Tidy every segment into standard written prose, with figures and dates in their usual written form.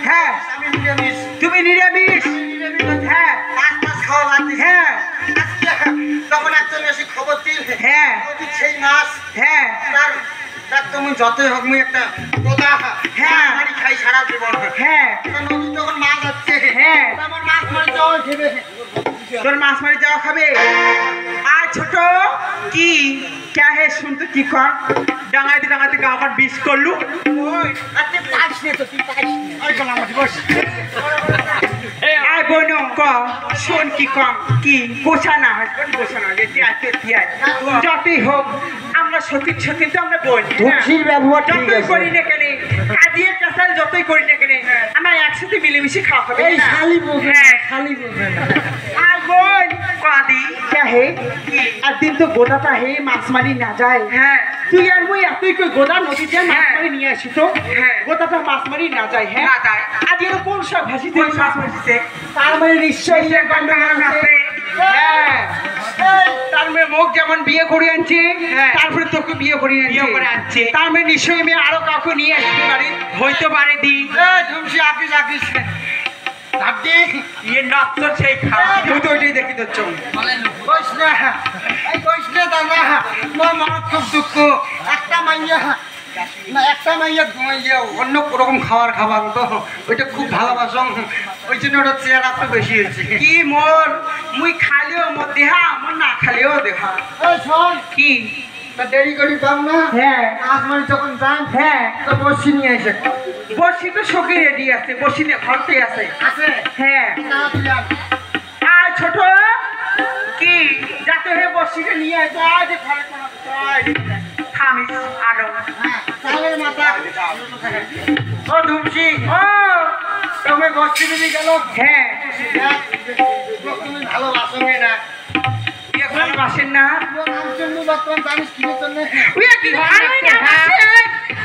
হ্যাঁ তুমি নিরামিষ হ্যাঁ খাওয়া বাদ দিছি। হ্যাঁ তখন একজন এসে খবর দিল হ্যাঁ সেই মাছ হ্যাঁ তার তুমি যতই হোক মুই একটা গোদা হ্যাঁ। মারি খাই সারা জীবন। হ্যাঁ তা নদী যখন মাছ হচ্ছে হ্যাঁ আমার মাছ মারি যাওয়া খেবে। তোর মাছ মারি যাওয়া খাবে আর ছোট কি क्या है सुन तो की कर ডাঙাইতে গাঁও বিষ করলু আর তুই পাইস নে তো তুই পাইস নে। ওই গেলাম বস। আয় বোন ক শোন কি কম কি গোছা না হয় গোছা না যেতে আছে তিয়াই যতই হোক আমরা সত্যি সত্যি তো আমরা বোন ধুপসির ব্যবহার ঠিক যতই আছে। করি না কেন কাজিয়ে কাঁচাল যতই করি না কেন আমরা একসাথে মিলেমিশে খাওয়া হবে এই না? শালি বোঝে না, হ্যাঁ শালি বোঝে না। আয় বোন কাদি क्या है একদিন তো গোদাটা হে মাছ মারি না যায় হ্যাঁ তুই আর মই এতই কই গোদা নদী যায় মাছ মারি নিয়ে আসি তো হ্যাঁ গোদাটা মাছ মারি না যায় হ্যাঁ না যায় আজ এর কোন সব ভাসিতে মাছ মারিছে তার মানে নিশ্চয়ই এর গন্ডগোল আছে হ্যাঁ তার মানে মুখ যেমন বিয়ে করে আনছে তারপরে তোকে বিয়ে করে আনছে তার মানে নিশ্চয়ই আমি আরো কাউকে নিয়ে আসতে পারি হইতে পারে দি ধুমসি আপিস আপিস ভাবছি ইয়ে নচ্চর সেই খাওয়া তুই তো ওইটাই দেখি তোর চোখ কইস না এই কইস না দাদা মোর মনত খুব দুঃখ একটা মাইয়া না একটা মাইয়া অন্য রকম খাবার তো ওইটা খুব ভালোবাসম ওই জন্য ওটা চেহারা তো বেশি হয়েছে। কি মোর মুই খালিও মোর দেহা মোর না খালিও দেহা এই শোন কি তা দেরি করি পাও না হ্যাঁ মাছ মারি যখন যান হ্যাঁ তো বসি নিয়ে এসে বসি তো সবই রেডি আছে বসি নে ঘরতে আছে আছে হ্যাঁ না দিলাম আর ছোট কি যাতে হে বসিকে নিয়ে আসো আজ ঘরে কোন থামিস আনো হ্যাঁ চালের মাথা ও ধুমসি ও তুমি বসি দিলি গেল হ্যাঁ তুমি ভালোবাসো না কে ভালোবাসেন না আমার জন্য বর্তমান জানিস কি জন্য তুই কি ভালোই না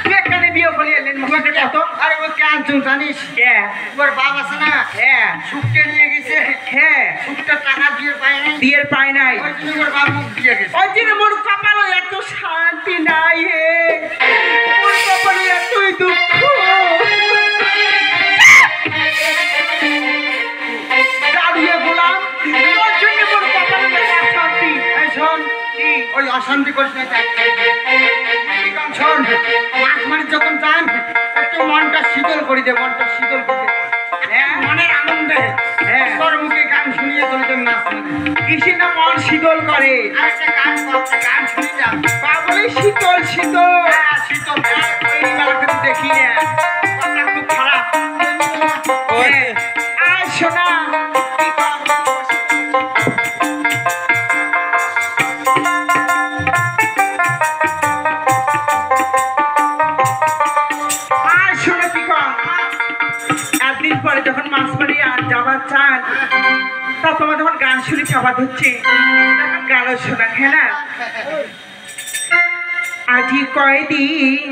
তুই এখানে বিয়ে করে এলেন মুখে কত আরে ও কে আনছো জানিস কে তোর বাপ আছে না হ্যাঁ সুখকে নিয়ে গেছে হ্যাঁ সুখটা টাকা দিয়ে পায় নাই বিয়ের পায় নাই ওই জন্য ওর বাপ মুখ দিয়ে গেছে ওই জন্য মোর কপালে এত শান্তি নাই হে মোর কপালে এতই দুঃখ দাঁড়িয়ে গোলাম ওর জন্য মোর কপালে এত শান্তি এই শোন কি ওই অশান্তি করিস না দেখ শোন মাছ মারি যখন যান একটু মনটা শীতল করে দে মনটা শীতল করে দে হ্যাঁ মনের আনন্দে হ্যাঁ তোর মুখে গান শুনিয়ে চলে যাবি মাছ মারি কৃষি না মন শীতল করে আর একটা গান করছে গান শুনি যা বলে শীতল শীতল হ্যাঁ শীতল ওই বেলাকে তো দেখি না কথা খুব খারাপ হ্যাঁ আয় শোনা আয় শোনা কি কর একদিন পরে যখন মাছ মারি আর যাবার চান তা তোমার যখন গান শুনে খাবার হচ্ছে তখন গানও শোনা হ্যাঁ না আজি কয়দিন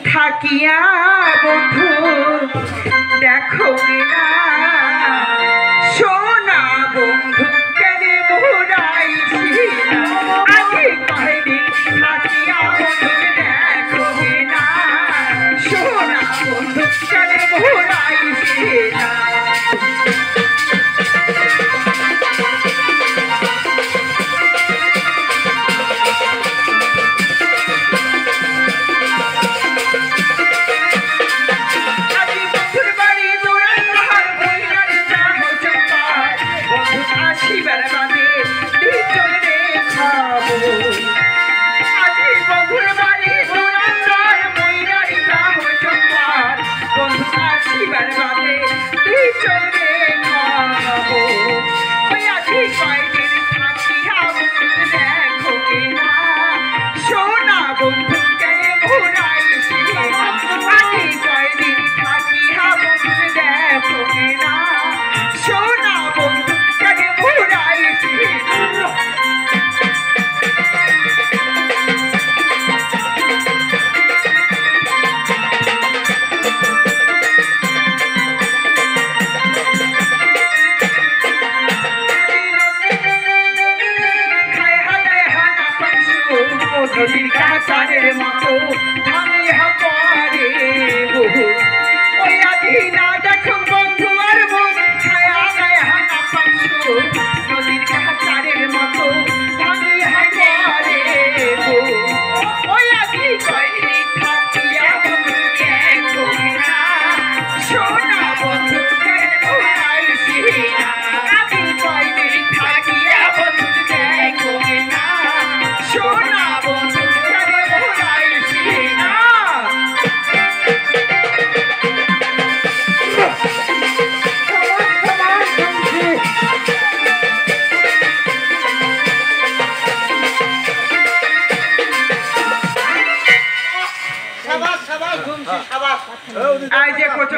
থাকিয়া বন্ধু দেখো না সোনা বন্ধু কেন বুড়াইছি আজি কয়দিন থাকিয়া বন্ধু দেখো না সোনা বন্ধু কেন বুড়াইছি না আজি বন্ধুর বাড়ি দূরে পাহাড় যে কচু